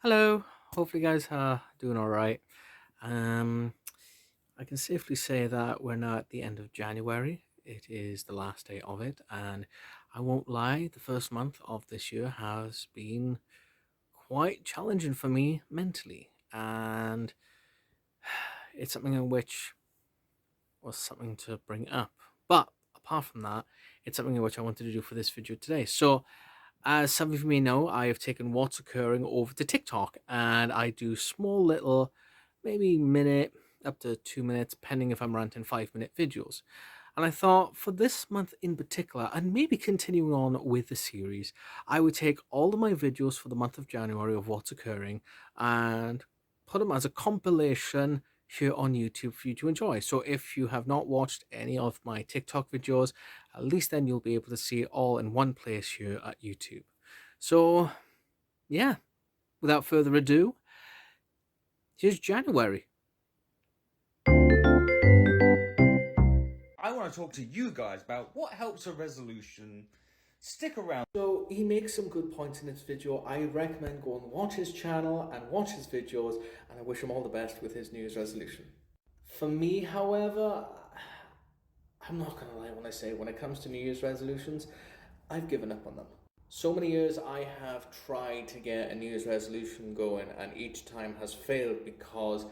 Hello. Hopefully, you guys are doing all right. Um, I can safely say that we're now at the end of January. It is the last day of it, and I won't lie, the first month of this year has been quite challenging for me mentally, and it's something in which was something to bring up. But apart from that, it's something in which I wanted to do for this video today. So as some of you may know, I have taken what's occurring over to TikTok and I do small little, maybe minute up to 2 minutes, depending if I'm ranting 5 minute videos. And I thought for this month in particular, and maybe continuing on with the series, I would take all of my videos for the month of January of what's occurring and put them as a compilation here on YouTube for you to enjoy. So if you have not watched any of my TikTok videos, at least then you'll be able to see it all in one place here at YouTube. So yeah, without further ado, here's January. I want to talk to you guys about what helps a resolution stick around. So he makes some good points in his video. I recommend go and watch his channel and watch his videos, and I wish him all the best with his New Year's resolution. For me, however, I'm not going to lie when I say when it comes to New Year's resolutions, I've given up on them. So many years I have tried to get a New Year's resolution going, and each time has failed because,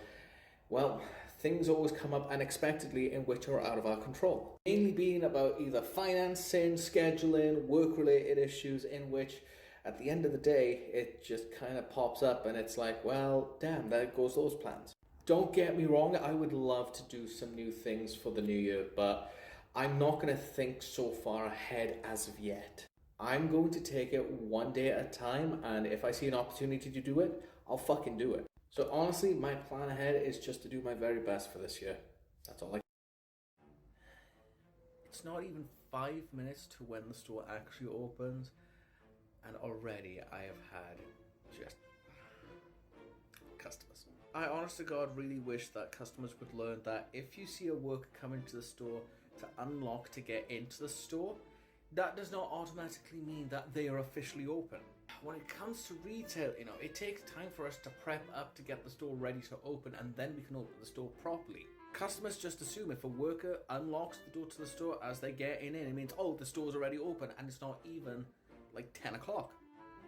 well, things always come up unexpectedly in which are out of our control. Mainly being about either financing, scheduling, work-related issues in which at the end of the day, it just kind of pops up and it's like, well, damn, there goes those plans. Don't get me wrong, I would love to do some new things for the new year, but I'm not going to think so far ahead as of yet. I'm going to take it one day at a time, and if I see an opportunity to do it, I'll fucking do it. So honestly, my plan ahead is just to do my very best for this year. That's all I. It's not even 5 minutes to when the store actually opens, and already I have had just customers. I honest to God really wish that customers would learn that if you see a worker come into the store to unlock to get into the store, that does not automatically mean that they are officially open. When it comes to retail, it takes time for us to prep up to get the store ready to open, and then we can open the store properly. Customers just assume if a worker unlocks the door to the store as they get in, it means, oh, the store's already open, and it's not even like 10 o'clock.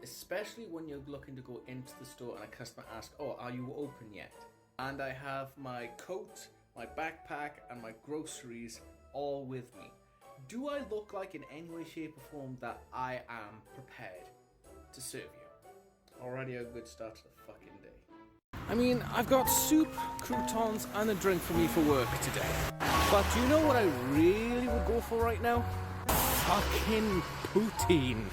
Especially when you're looking to go into the store and a customer asks, oh, are you open yet? And I have my coat, my backpack, and my groceries all with me. Do I look like in any way, shape, or form that I am prepared to serve you? Already a good start to the fucking day. I mean, I've got soup, croutons, and a drink for me for work today. But do you know what I really would go for right now? Fucking poutine.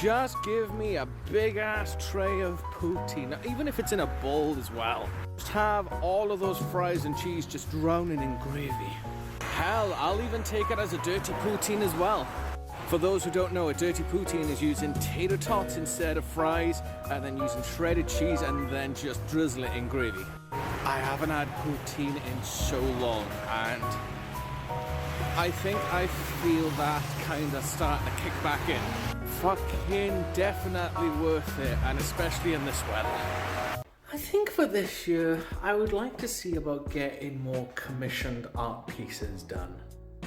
Just give me a big ass tray of poutine, now, even if it's in a bowl as well. Just have all of those fries and cheese just drowning in gravy. Hell, I'll even take it as a dirty poutine as well. For those who don't know, a dirty poutine is using tater tots instead of fries, and then using shredded cheese and then just drizzle it in gravy. I haven't had poutine in so long, and I think I feel that kind of starting to kick back in. Fucking definitely worth it, and especially in this weather. I think for this year, I would like to see about getting more commissioned art pieces done.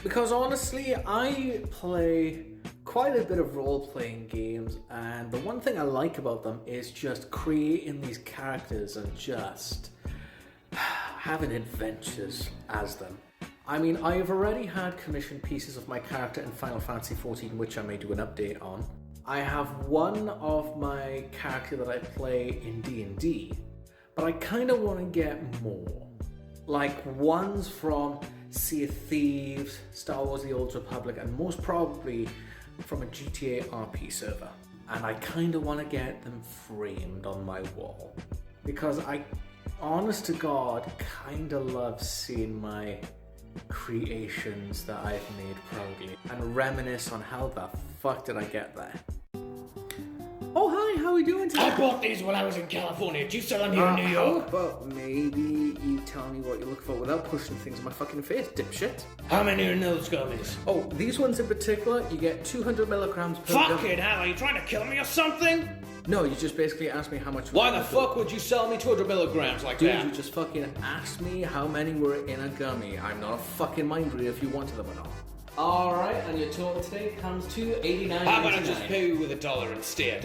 Because honestly, I play quite a bit of role-playing games, and the one thing I like about them is just creating these characters and just having adventures as them. I mean, I have already had commissioned pieces of my character in Final Fantasy XIV, which I may do an update on. I have one of my character that I play in D&D, but I kind of want to get more. Like ones from Sea of Thieves, Star Wars The Old Republic, and most probably from a GTA RP server. And I kind of want to get them framed on my wall. Because I, honest to God, kind of love seeing my creations that I've made proudly and reminisce on how the fuck did I get there. Oh hi, how are we doing today? I bought these when I was in California. Do you sell them here in New York? How about maybe you tell me what you look for without pushing things in my fucking face, dipshit? How many are those gummies? Oh, these ones in particular, you get 200 milligrams per Fuck gummy. it, hell, are you trying to kill me or something? No, you just basically asked me how much. Why the fuck would you sell me 200 milligrams like Dude, that? you just fucking asked me how many were in a gummy. I'm not a fucking mind reader if you wanted them or not. Alright, and your total today comes to $89.99. How about I just pay you with $1 instead?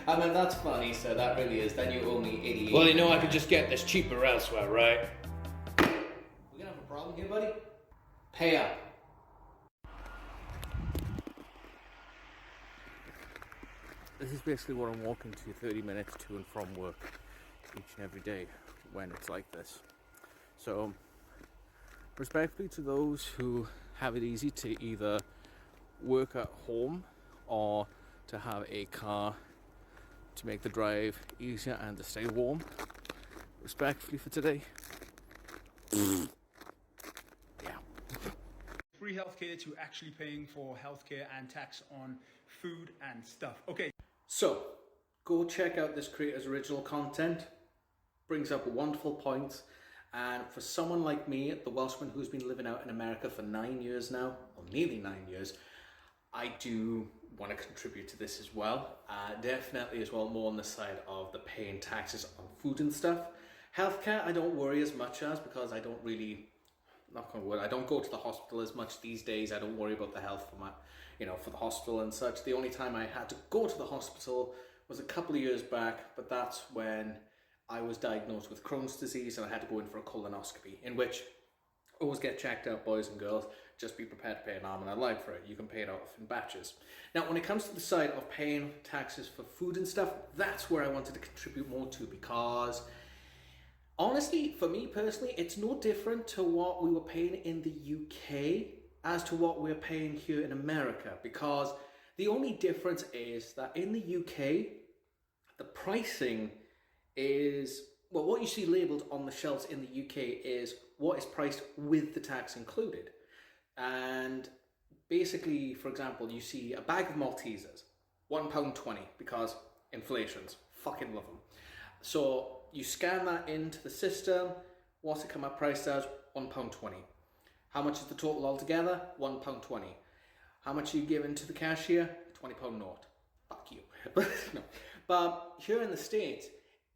I mean, that's funny, so that really is. Then you owe me $88. Well, you know I could just get this cheaper elsewhere, right? We're gonna have a problem here, buddy? Pay up. This is basically what I'm walking to 30 minutes to and from work each and every day when it's like this. So, respectfully to those who have it easy to either work at home or to have a car to make the drive easier and to stay warm, respectfully for today, yeah. Free healthcare to actually paying for healthcare and tax on food and stuff. Okay. So, go check out this creator's original content. Brings up wonderful points. And for someone like me, the Welshman who's been living out in America for 9 years now, or nearly 9 years, I do want to contribute to this as well. Definitely as well, more on the side of the paying taxes on food and stuff. Healthcare, I don't worry as much as, because I don't really, knock on wood, I don't go to the hospital as much these days. I don't worry about the health for my, for the hospital and such. The only time I had to go to the hospital was a couple of years back, but that's when I was diagnosed with Crohn's disease and I had to go in for a colonoscopy, in which always get checked out, boys and girls. Just be prepared to pay an arm and a leg for it. You can pay it off in batches. Now, when it comes to the side of paying taxes for food and stuff, that's where I wanted to contribute more to, because honestly, for me personally, it's no different to what we were paying in the UK as to what we're paying here in America, because the only difference is that in the UK, the pricing is, well, what you see labelled on the shelves in the UK is what is priced with the tax included. And basically, for example, you see a bag of Maltesers, £1.20, because inflation's, fucking love them. So you scan that into the system, what's it come up priced as? £1.20. How much is the total altogether? £1.20. How much are you giving to the cashier? £20 note. Fuck you. No. But here in the States,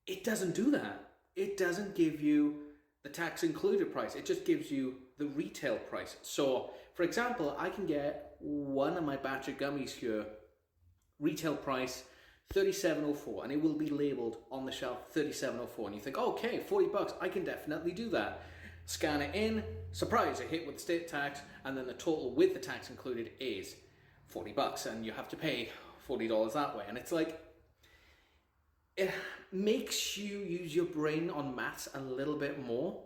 it doesn't do that. It doesn't give you the tax included price. It just gives you the retail price. So, for example, I can get one of my batch of gummies here, retail price $37.04, and it will be labelled on the shelf $37.04. And you think, okay, $40, I can definitely do that. Scan it in, surprise, it hit with the state tax, and then the total with the tax included is $40, and you have to pay $40 that way. And it's like, it makes you use your brain on maths a little bit more.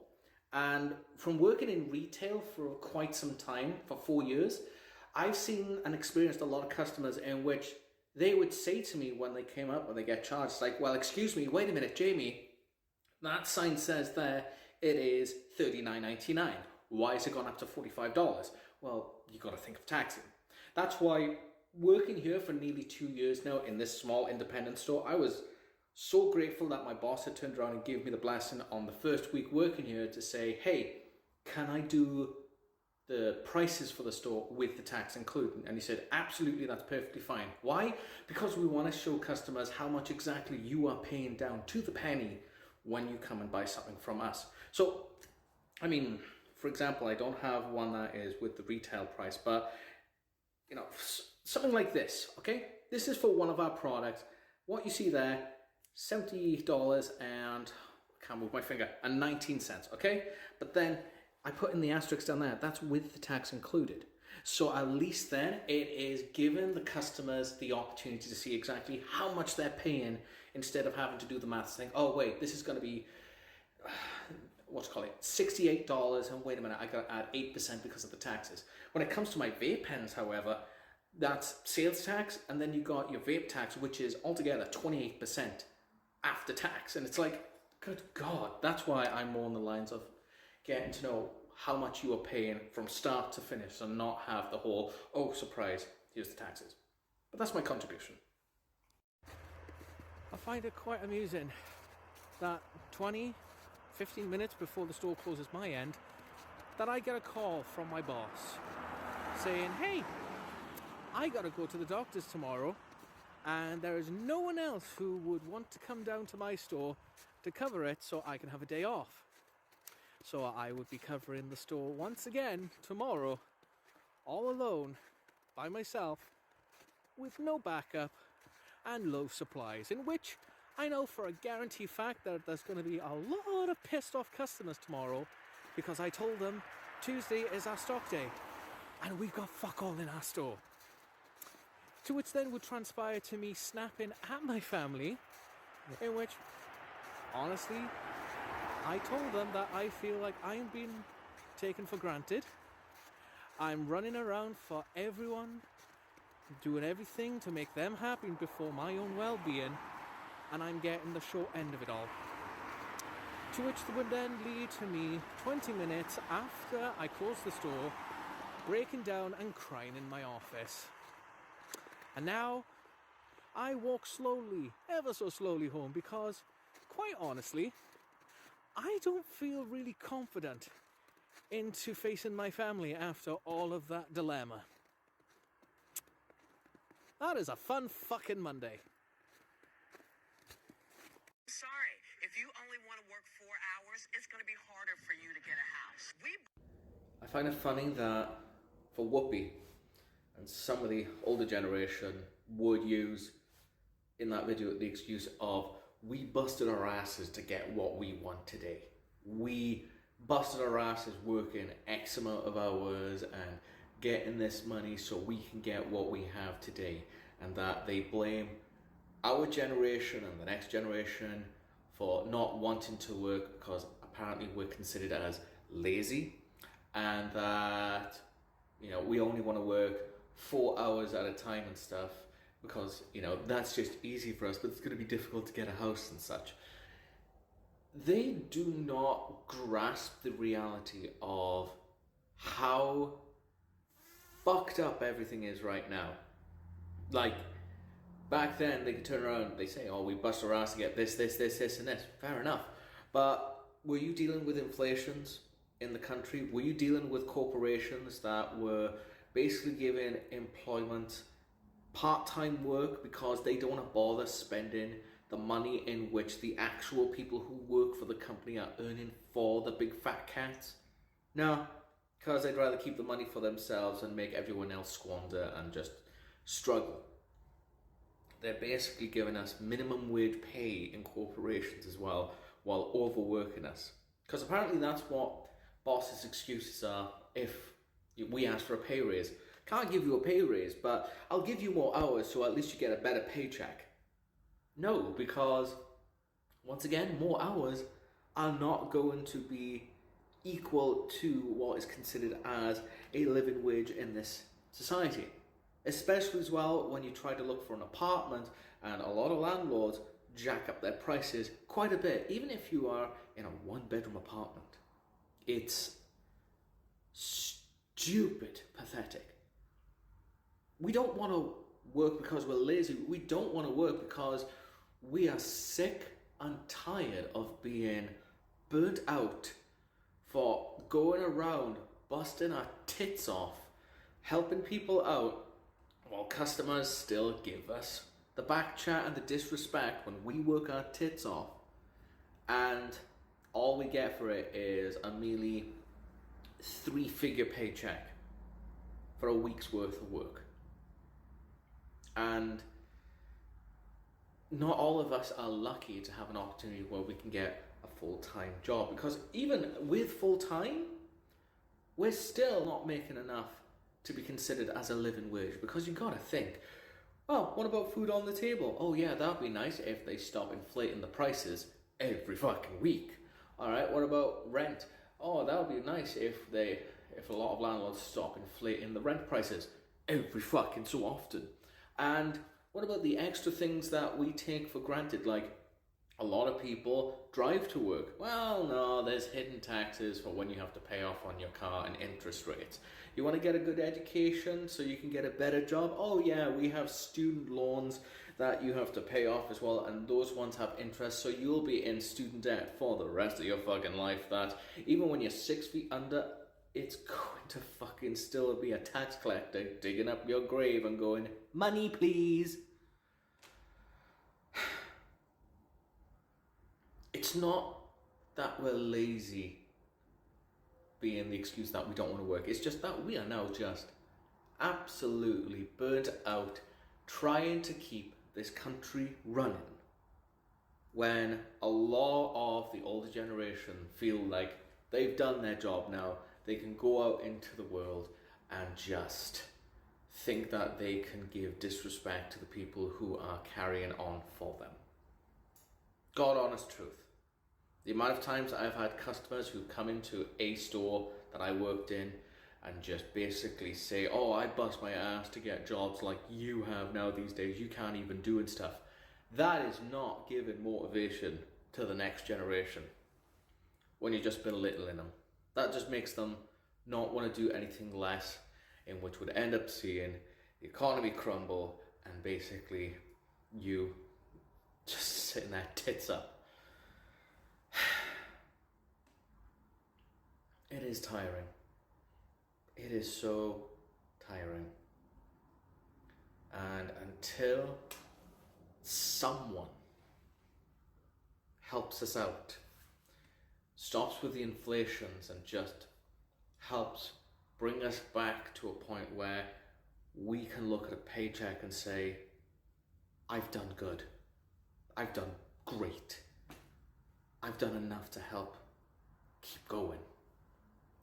And from working in retail for quite some time, for 4 years, I've seen and experienced a lot of customers in which they would say to me when they came up, when they get charged, like, well, excuse me, wait a minute, Jamie, that sign says there it is $39.99. Why has it gone up to $45? Well, you got to think of taxing. That's why working here for nearly 2 years now in this small independent store, I was so grateful that my boss had turned around and gave me the blessing on the first week working here to say, hey, can I do the prices for the store with the tax included? And he said, absolutely, that's perfectly fine. Why? Because we want to show customers how much exactly you are paying down to the penny when you come and buy something from us. So, I mean, for example, I don't have one that is with the retail price, but, something like this, okay? This is for one of our products. What you see there, $70 and, I can't move my finger, and 19 cents, okay? But then I put in the asterisk down there, that's with the tax included. So at least then it is giving the customers the opportunity to see exactly how much they're paying instead of having to do the maths saying, oh wait, this is going to be, $68, and wait a minute, I got to add 8% because of the taxes. When it comes to my vape pens, however, that's sales tax, and then you got your vape tax, which is altogether 28% after tax. And it's like, good God, that's why I'm more on the lines of getting to know how much you are paying from start to finish and not have the whole, oh, surprise, here's the taxes. But that's my contribution. I find it quite amusing that 15 minutes before the store closes my end, that I get a call from my boss saying, hey, I gotta go to the doctor's tomorrow and there is no one else who would want to come down to my store to cover it so I can have a day off. So I would be covering the store once again tomorrow, all alone, by myself, with no backup and low supplies, in which I know for a guarantee fact that there's going to be a lot of pissed off customers tomorrow, because I told them Tuesday is our stock day and we've got fuck all in our store. To which then would transpire to me snapping at my family, in which, honestly, I told them that I feel like I'm being taken for granted. I'm running around for everyone, doing everything to make them happy before my own well-being, and I'm getting the short end of it all. To which would then lead to me 20 minutes after I closed the store, breaking down and crying in my office. And now I walk slowly, ever so slowly home, because, quite honestly, I don't feel really confident into facing my family after all of that dilemma. That is a fun fucking Monday. Sorry, if you only want to work 4 hours, it's going to be harder for you to get a house. I find it funny that for Whoopi and some of the older generation would use in that video the excuse of, we busted our asses to get what we want today. We busted our asses working X amount of hours and getting this money so we can get what we have today. And that they blame our generation and the next generation for not wanting to work because apparently we're considered as lazy, and that, you know, we only want to work 4 hours at a time and stuff because, you know, that's just easy for us, but it's going to be difficult to get a house and such. They do not grasp the reality of how fucked up everything is right now. Like, back then they could turn around, they say, oh, we bust our ass to get this, and this. Fair enough. But were you dealing with inflations in the country? Were you dealing with corporations that were basically giving employment part-time work because they don't want to bother spending the money in which the actual people who work for the company are earning for the big fat cats? No, because they'd rather keep the money for themselves and make everyone else squander and just struggle. They're basically giving us minimum wage pay in corporations as well, while overworking us. Because apparently that's what bosses' excuses are if we ask for a pay raise. Can't give you a pay raise, but I'll give you more hours so at least you get a better paycheck. No, because, once again, more hours are not going to be equal to what is considered as a living wage in this society. Especially as well when you try to look for an apartment, and a lot of landlords jack up their prices quite a bit, even if you are in a one-bedroom apartment. It's stupid pathetic. We don't want to work because we're lazy. We don't want to work because we are sick and tired of being burnt out for going around busting our tits off, helping people out, while customers still give us the back chat and the disrespect when we work our tits off. And all we get for it is a mealy 3-figure paycheck for a week's worth of work. And not all of us are lucky to have an opportunity where we can get a full-time job, because even with full-time, we're still not making enough to be considered as a living wage. Because you gotta think, oh, what about food on the table? Oh yeah, that'd be nice if they stop inflating the prices every fucking week. Alright, what about rent? Oh, that would be nice if a lot of landlords stop inflating the rent prices every fucking so often. And what about the extra things that we take for granted? Like, a lot of people drive to work. Well, no, there's hidden taxes for when you have to pay off on your car and interest rates. You want to get a good education so you can get a better job? Oh yeah, we have student loans that you have to pay off as well, and those ones have interest, so you'll be in student debt for the rest of your fucking life. That even when you're 6 feet under, it's going to fucking still be a tax collector digging up your grave and going, money please. It's not that we're lazy being the excuse that we don't want to work. It's just that we are now just absolutely burnt out trying to keep this country running when a lot of the older generation feel like they've done their job now. They can go out into the world and just think that they can give disrespect to the people who are carrying on for them. God honest truth. The amount of times I've had customers who come into a store that I worked in and just basically say, oh, I bust my ass to get jobs like you have now these days, you can't even do and stuff. That is not giving motivation to the next generation when you're just belittling them. That just makes them not want to do anything less, in which would end up seeing the economy crumble and basically you just sitting there tits up. It is tiring. It is so tiring. And until someone helps us out, stops with the inflations and just helps bring us back to a point where we can look at a paycheck and say, I've done good. I've done great. I've done enough to help keep going.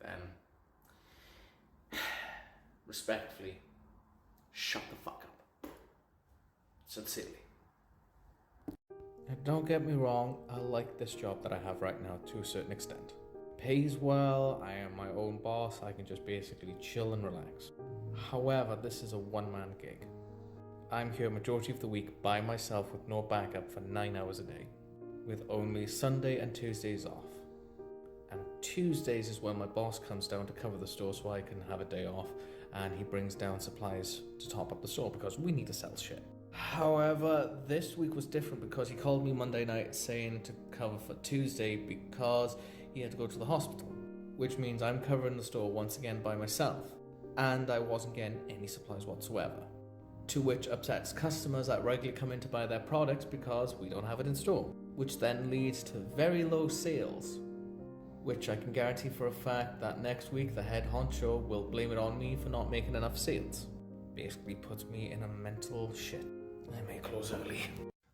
Then, respectfully, shut the fuck up. Sincerely. And don't get me wrong, I like this job that I have right now to a certain extent. Pays well, I am my own boss, I can just basically chill and relax. However, this is a one-man gig. I'm here majority of the week by myself with no backup for 9 hours a day, with only Sunday and Tuesdays off. And Tuesdays is when my boss comes down to cover the store so I can have a day off, and he brings down supplies to top up the store because we need to sell shit. However, this week was different because he called me Monday night saying to cover for Tuesday because he had to go to the hospital, which means I'm covering the store once again by myself, and I wasn't getting any supplies whatsoever, to which upsets customers that regularly come in to buy their products because we don't have it in store, which then leads to very low sales, which I can guarantee for a fact that next week the head honcho will blame it on me for not making enough sales. Basically puts me in a mental shit. I may close early.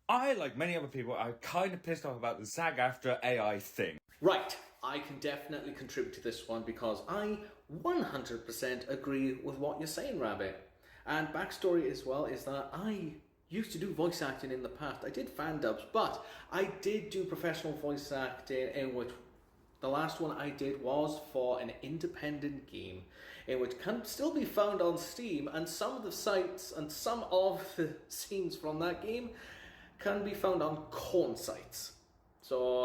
I, like many other people, are kind of pissed off about the SAG-AFTRA AI thing. Right, I can definitely contribute to this one because I 100% agree with what you're saying, Rabbit. And backstory as well is that I used to do voice acting in the past. I did fan dubs, but I did do professional voice acting, in which the last one I did was for an independent game, in which can still be found on Steam, and some of the sites and some of the scenes from that game can be found on corn sites. So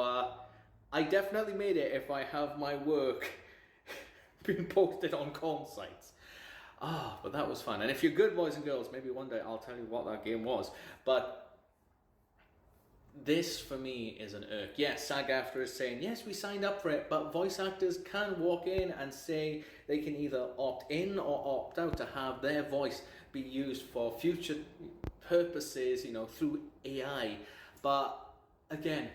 I definitely made it if I have my work being posted on corn sites. But that was fun. And if you're good, boys and girls, maybe one day I'll tell you what that game was. But this, for me, is an irk. Yes, SAG-AFTRA is saying, yes, we signed up for it, but voice actors can walk in and say they can either opt in or opt out to have their voice be used for future purposes, through AI. But, again,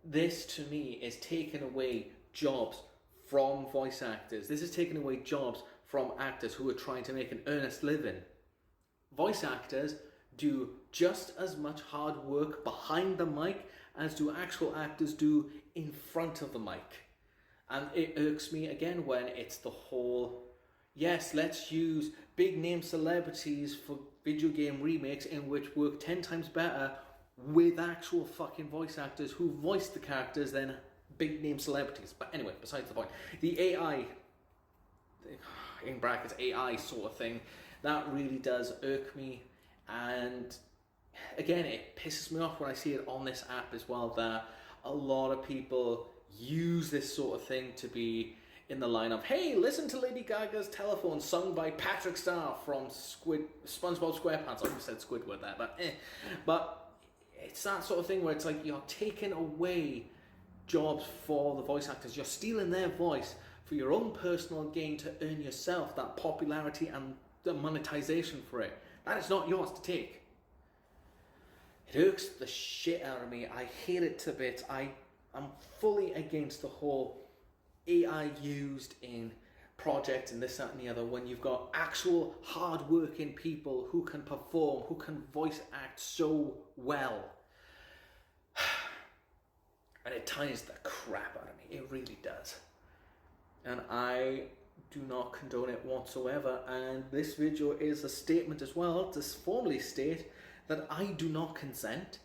this, to me, is taking away jobs from voice actors. This is taking away jobs from actors who are trying to make an earnest living. Voice actors do just as much hard work behind the mic as do actual actors do in front of the mic. And it irks me again when it's the whole, yes, let's use big name celebrities for video game remakes in which work 10 times better with actual fucking voice actors who voice the characters than big name celebrities. But anyway, besides the point, the AI, in brackets AI sort of thing, that really does irk me. And again, it pisses me off when I see it on this app as well, that a lot of people use this sort of thing to be in the line of, hey, listen to Lady Gaga's Telephone sung by Patrick Star from SpongeBob SquarePants. I almost said Squidward there, but it's that sort of thing where it's like you're taking away jobs for the voice actors. You're stealing their voice for your own personal gain to earn yourself that popularity and the monetization for it. That is not yours to take. It irks the shit out of me. I hate it to bits. I I'm fully against the whole AI used in projects and this, that, and the other when you've got actual hard-working people who can perform, who can voice act so well. And it tires the crap out of me. It really does. And I do not condone it whatsoever. And this video is a statement as well to formally state that I do not consent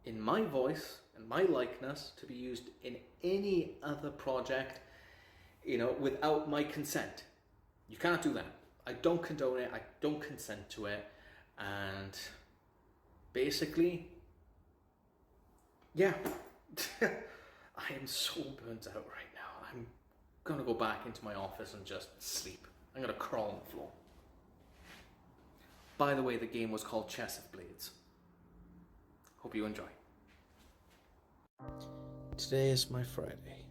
in my voice and my likeness to be used in any other project, without my consent. You can't do that. I don't condone it. I don't consent to it. And basically, yeah, I am so burnt out right now. I'm gonna go back into my office and just sleep. I'm gonna crawl on the floor. By the way, the game was called Chess of Blades. Hope you enjoy. Today is my Friday.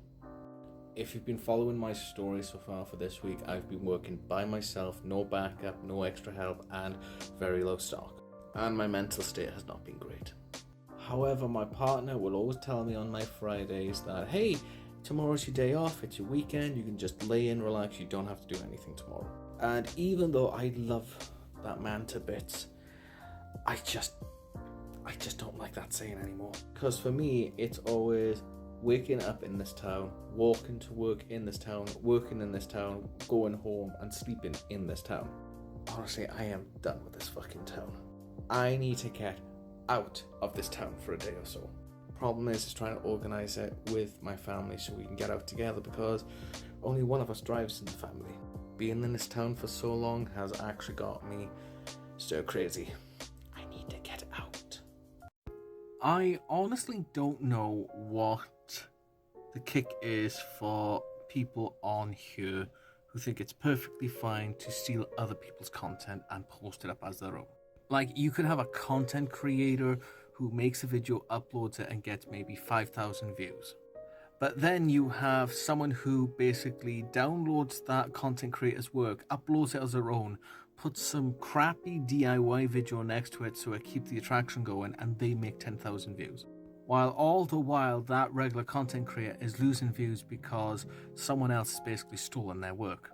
If you've been following my story so far for this week, I've been working by myself, no backup, no extra help, and very low stock. And my mental state has not been great. However, my partner will always tell me on my Fridays that, hey, tomorrow's your day off, it's your weekend, you can just lay in, relax, you don't have to do anything tomorrow. And even though I love that man to bits, I just don't like that saying anymore. Because for me, it's always waking up in this town, walking to work in this town, working in this town, going home and sleeping in this town. Honestly, I am done with this fucking town. I need to get out of this town for a day or so. Problem is trying to organize it with my family so we can get out together, because only one of us drives in the family. Being in this town for so long has actually got me stir crazy. I need to get out. I honestly don't know what the kick is for people on here who think it's perfectly fine to steal other people's content and post it up as their own. Like, you could have a content creator who makes a video, uploads it, and gets maybe 5,000 views. But then you have someone who basically downloads that content creator's work, uploads it as their own, puts some crappy DIY video next to it so it keeps the attraction going, and they make 10,000 views. While all the while that regular content creator is losing views because someone else has basically stolen their work.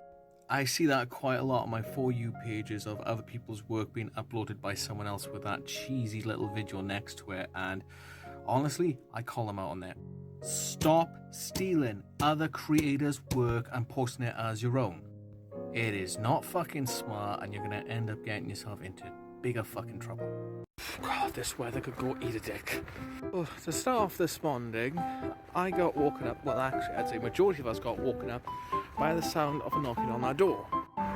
I see that quite a lot on my For You pages of other people's work being uploaded by someone else with that cheesy little video next to it, and honestly, I call them out on there. Stop stealing other creators' work and posting it as your own. It is not fucking smart, and you're gonna end up getting yourself into bigger fucking trouble. God, this weather could go eat a dick. Well, to start off this morning, I got woken up, well actually I'd say majority of us got woken up by the sound of a knocking on our door.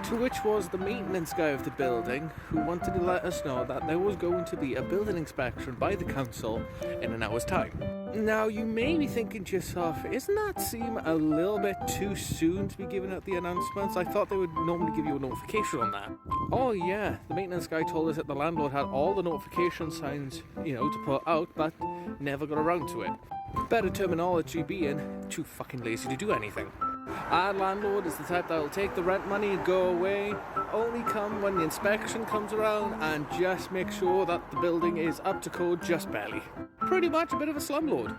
To which was the maintenance guy of the building who wanted to let us know that there was going to be a building inspection by the council in an hour's time. Now, you may be thinking to yourself, isn't that seem a little bit too soon to be giving out the announcements? I thought they would normally give you a notification on that. Oh yeah, the maintenance guy told us that the landlord had all the notification signs, to put out, but never got around to it. Better terminology being too fucking lazy to do anything. Our landlord is the type that will take the rent money, go away, only come when the inspection comes around, and just make sure that the building is up to code just barely. Pretty much a bit of a slumlord.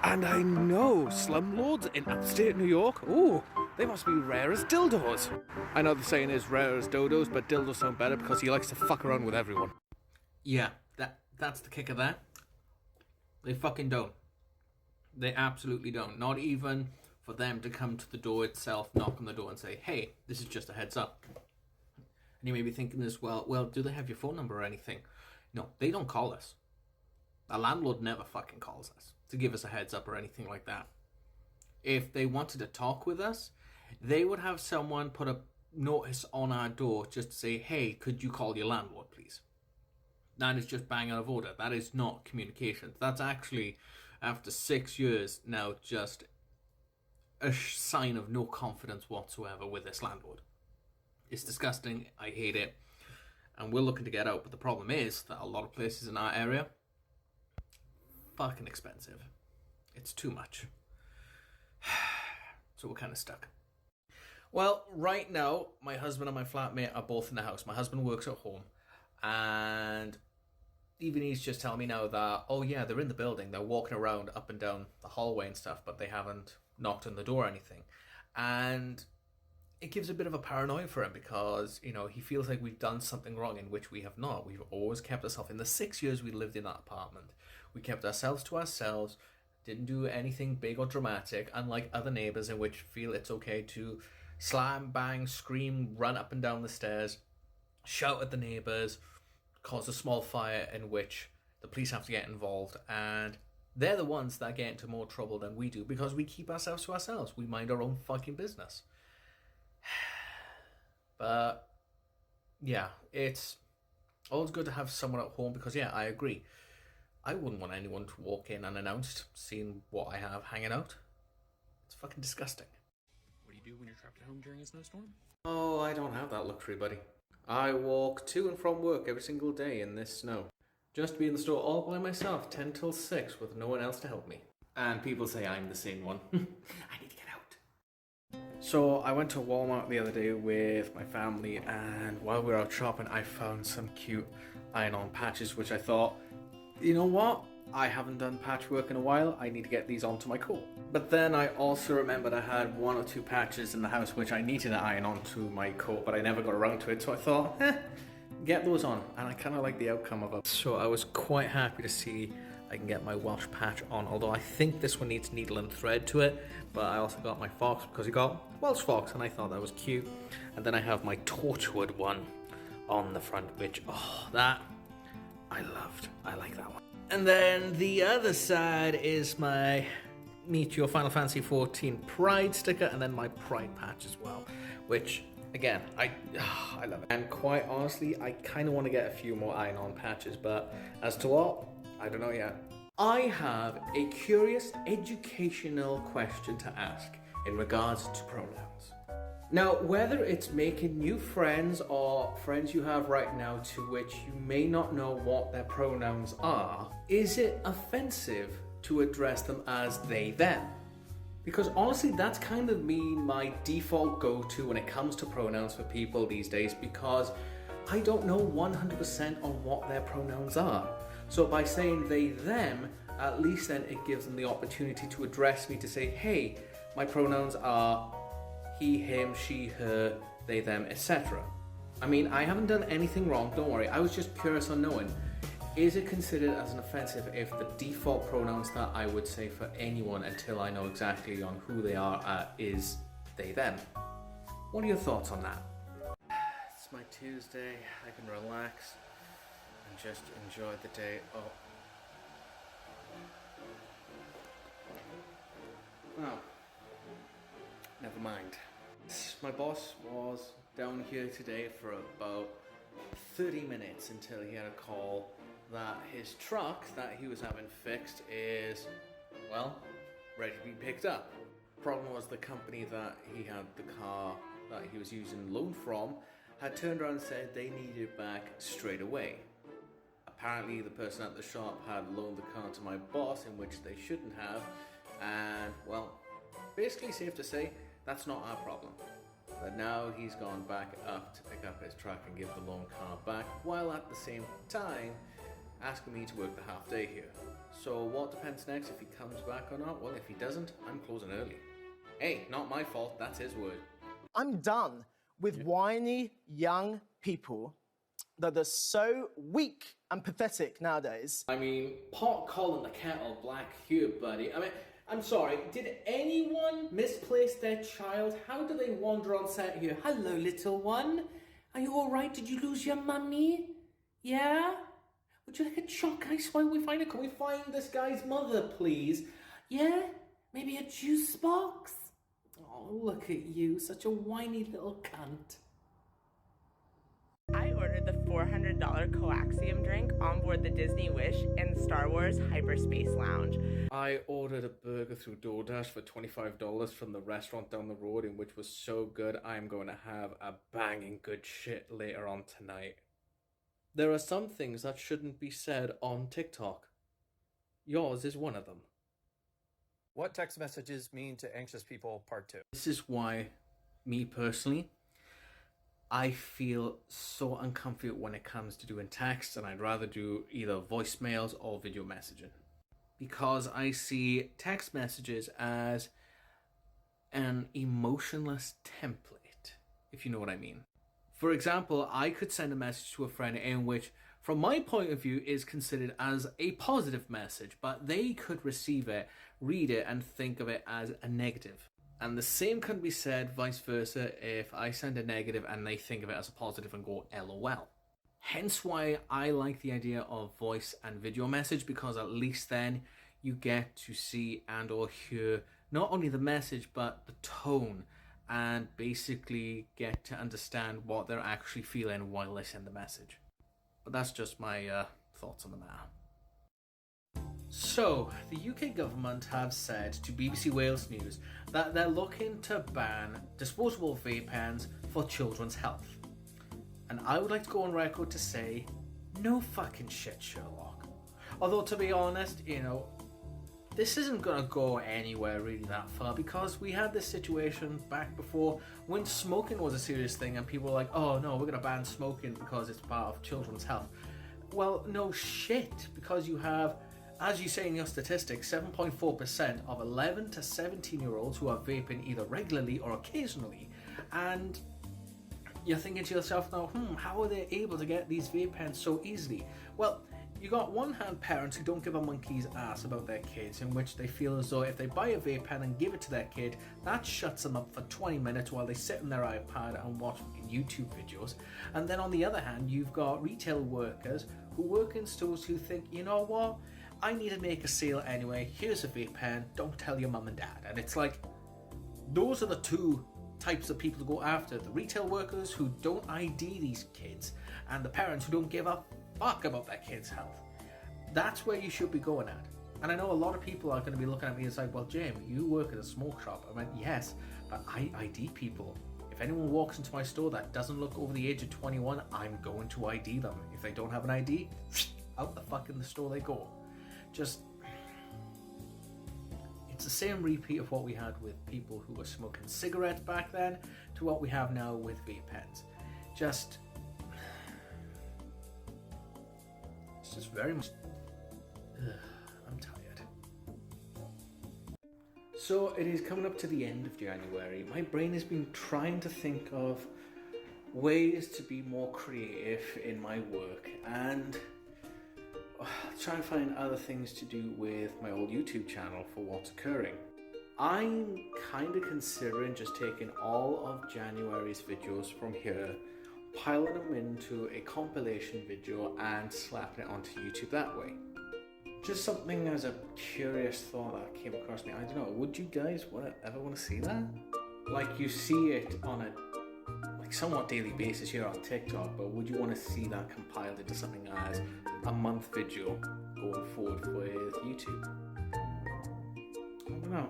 And I know slumlords in upstate New York, ooh, they must be rare as dildos. I know the saying is rare as dodos, but dildos sound better because he likes to fuck around with everyone. Yeah, that's the kick of that. They fucking don't. They absolutely don't. Not even for them to come to the door itself, knock on the door and say, hey, this is just a heads up. And you may be thinking as well, do they have your phone number or anything? No, they don't call us. A landlord never fucking calls us to give us a heads up or anything like that. If they wanted to talk with us, they would have someone put a notice on our door just to say, hey, could you call your landlord, please? That is just bang out of order. That is not communication. That's actually, after 6 years now, just a sign of no confidence whatsoever with this landlord. It's disgusting. I hate it. And we're looking to get out. But the problem is that a lot of places in our area, fucking expensive. It's too much. So we're kind of stuck. Well, right now, my husband and my flatmate are both in the house. My husband works at home. And even he's just telling me now that, oh yeah, they're in the building, they're walking around up and down the hallway and stuff, but they haven't knocked on the door or anything. And it gives a bit of a paranoia for him because, you know, he feels like we've done something wrong, in which we have not. We've always kept ourselves. In the 6 years we lived in that apartment, we kept ourselves to ourselves, didn't do anything big or dramatic, unlike other neighbours in which feel it's okay to slam, bang, scream, run up and down the stairs, shout at the neighbours, cause a small fire in which the police have to get involved, and they're the ones that get into more trouble than we do because we keep ourselves to ourselves. We mind our own fucking business. But yeah, it's always good to have someone at home because, yeah, I agree. I wouldn't want anyone to walk in unannounced, seeing what I have hanging out. It's fucking disgusting. What do you do when you're trapped at home during a snowstorm? Oh, I don't have that luxury, buddy. I walk to and from work every single day in this snow. Just to be in the store all by myself, 10 till 6, with no one else to help me. And people say I'm the sane one. I need to get out. So I went to Walmart the other day with my family, and while we were out shopping, I found some cute iron-on patches, which I thought, you know what? I haven't done patchwork in a while. I need to get these onto my coat. But then I also remembered I had 1 or 2 patches in the house which I needed to iron onto my coat, but I never got around to it. So I thought, get those on. And I kind of like the outcome of it. So I was quite happy to see I can get my Welsh patch on. Although I think this one needs needle and thread to it. But I also got my fox because he got Welsh fox, and I thought that was cute. And then I have my Torchwood one on the front, which, oh, that I loved. I like that one. And then the other side is my Meet Your Final Fantasy XIV Pride sticker, and then my Pride patch as well, which, again, I love it. And quite honestly, I kind of want to get a few more iron-on patches, but as to what, I don't know yet. I have a curious educational question to ask in regards to pronouns. Now, whether it's making new friends or friends you have right now to which you may not know what their pronouns are, is it offensive to address them as they, them? Because honestly, that's kind of my default go-to when it comes to pronouns for people these days, because I don't know 100% on what their pronouns are. So by saying they, them, at least then it gives them the opportunity to address me, to say, hey, my pronouns are he, him, she, her, they, them, etc. I mean, I haven't done anything wrong, don't worry. I was just curious on knowing, is it considered as an offensive if the default pronouns that I would say for anyone until I know exactly on who they are is they, them? What are your thoughts on that? It's my Tuesday. I can relax and just enjoy the day. Oh, never mind. My boss was down here today for about 30 minutes until he had a call that his truck that he was having fixed is, well, ready to be picked up. Problem was the company that he had the car that he was using loan from had turned around and said they needed it back straight away. Apparently the person at the shop had loaned the car to my boss, in which they shouldn't have, and, well, basically safe to say, that's not our problem. But now he's gone back up to pick up his truck and give the loan car back, while at the same time asking me to work the half day here. So what depends next, if he comes back or not? Well, if he doesn't, I'm closing early. Hey, not my fault, that's his word. I'm done with whiny young people that are so weak and pathetic nowadays. I mean, pot calling the kettle black here, buddy. I mean, I'm sorry, did anyone misplace their child? How do they wander on set here? Hello, little one. Are you alright? Did you lose your mummy? Yeah? Would you like a choc ice while we find it? Can we find this guy's mother, please? Yeah? Maybe a juice box? Oh, look at you, such a whiny little cunt. I ordered the $400 coaxium drink on board the Disney Wish in Star Wars Hyperspace Lounge. I ordered a burger through DoorDash for $25 from the restaurant down the road, in which was so good I'm going to have a banging good shit later on tonight. There are some things that shouldn't be said on TikTok. Yours is one of them. What text messages mean to anxious people, part 2. This is why, me personally, I feel so uncomfortable when it comes to doing text, and I'd rather do either voicemails or video messaging. Because I see text messages as an emotionless template, if you know what I mean. For example, I could send a message to a friend in which, from my point of view, is considered as a positive message, but they could receive it, read it, and think of it as a negative. And the same can be said vice versa if I send a negative and they think of it as a positive and go LOL. Hence why I like the idea of voice and video message, because at least then you get to see and or hear not only the message but the tone, and basically get to understand what they're actually feeling while they send the message. But that's just my thoughts on the matter. So, the UK government have said to BBC Wales News that they're looking to ban disposable vape pens for children's health. And I would like to go on record to say, no fucking shit, Sherlock. Although, to be honest, this isn't going to go anywhere really that far, because we had this situation back before when smoking was a serious thing and people were like, oh no, we're going to ban smoking because it's part of children's health. Well, no shit, because you have, as you say in your statistics, 7.4% of 11 to 17-year-olds who are vaping either regularly or occasionally. And you're thinking to yourself now, how are they able to get these vape pens so easily? Well, you got one hand parents who don't give a monkey's ass about their kids, in which they feel as though if they buy a vape pen and give it to their kid, that shuts them up for 20 minutes while they sit on their iPad and watch YouTube videos. And then on the other hand, you've got retail workers who work in stores who think, you know what, I need to make a sale anyway, here's a vape pen, don't tell your mum and dad. And it's like, those are the two types of people to go after: the retail workers who don't ID these kids, and the parents who don't give a fuck about their kids' health. That's where you should be going at. And I know a lot of people are going to be looking at me and like, well, Jim, you work at a smoke shop. I went, yes, but I ID people. If anyone walks into my store that doesn't look over the age of 21, I'm going to ID them. If they don't have an ID, out the fuck in the store they go. Just, it's the same repeat of what we had with people who were smoking cigarettes back then to what we have now with vape pens. It's just very much... I'm tired. So it is coming up to the end of January. My brain has been trying to think of ways to be more creative in my work and try and find other things to do with my old YouTube channel for what's occurring. I'm kind of considering just taking all of January's videos from here, piling them into a compilation video and slapping it onto YouTube that way. Just something as a curious thought that came across me. I don't know, would you guys ever want to see that? Like, you see it on a somewhat daily basis here on TikTok, but would you want to see that compiled into something as a month video going forward with YouTube? I don't know.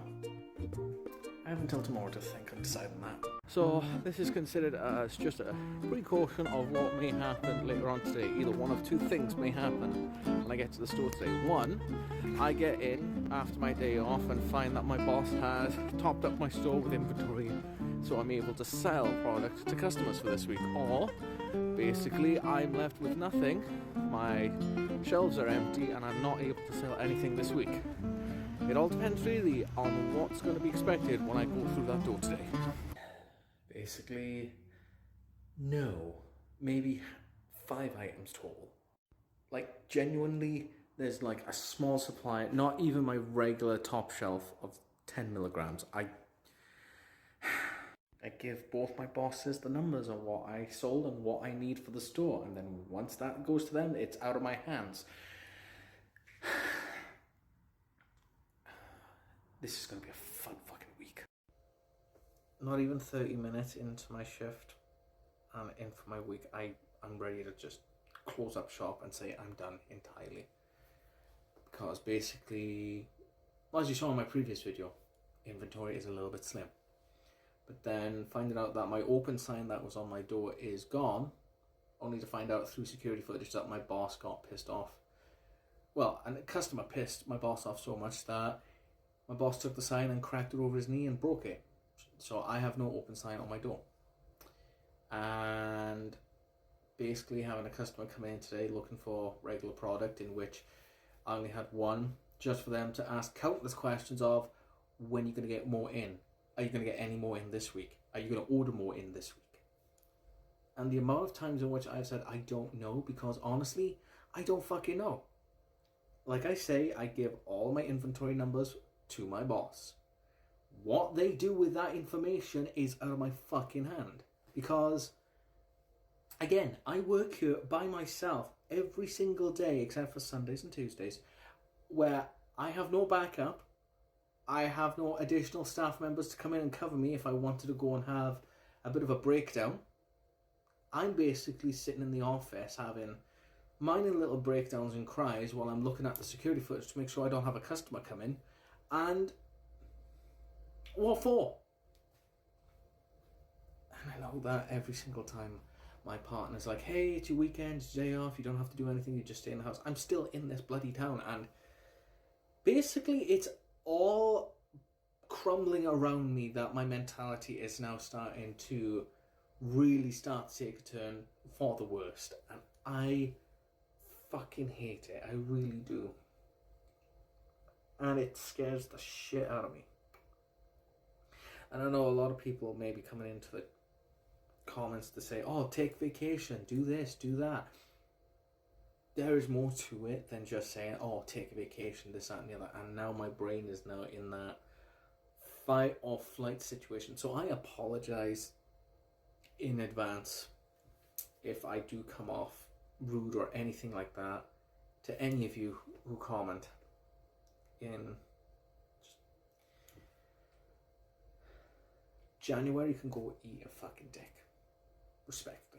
I have until tomorrow to think and decide on that. So this is considered as just a precaution of what may happen later on today. Either one of two things may happen when I get to the store today. One, I get in after my day off and find that my boss has topped up my store with inventory, so I'm able to sell products to customers for this week. Or basically I'm left with nothing, my shelves are empty and I'm not able to sell anything this week. It all depends really on what's going to be expected when I go through that door today. Basically, no, maybe 5 items total. Like, genuinely, there's like a small supply, not even my regular top shelf of 10 milligrams. I give both my bosses the numbers on what I sold and what I need for the store, and then once that goes to them, it's out of my hands. This is going to be a fun fucking week. Not even 30 minutes into my shift and in for my week, I'm ready to just close up shop and say I'm done entirely. Because basically, as you saw in my previous video, inventory is a little bit slim. But then finding out that my open sign that was on my door is gone, only to find out through security footage that my boss got pissed off. Well, and the customer pissed my boss off so much that my boss took the sign and cracked it over his knee and broke it. So I have no open sign on my door. and basically having a customer come in today looking for regular product, in which I only had one, just for them to ask countless questions of, when are you going to get more in? Are you going to get any more in this week? Are you going to order more in this week? And the amount of times in which I've said I don't know, because honestly, I don't fucking know. Like I say, I give all my inventory numbers to my boss. What they do with that information is out of my fucking hand. Because, again, I work here by myself every single day except for Sundays and Tuesdays, where I have no backup. I have no additional staff members to come in and cover me if I wanted to go and have a bit of a breakdown. I'm basically sitting in the office having minor little breakdowns and cries while I'm looking at the security footage to make sure I don't have a customer come in. And what for? And I know that every single time my partner's like, hey, it's your weekend, it's your day off, you don't have to do anything, you just stay in the house. I'm still in this bloody town, and basically it's all crumbling around me that my mentality is now starting to really start to take a turn for the worst. And I fucking hate it. I really do. And it scares the shit out of me. And I know a lot of people may be coming into the comments to say, oh, take vacation, do this, do that. There is more to it than just saying, oh, take a vacation, this, that, and the other. And now my brain is now in that fight or flight situation. So I apologize in advance if I do come off rude or anything like that to any of you who comment in January. You can go eat a fucking dick. Respect.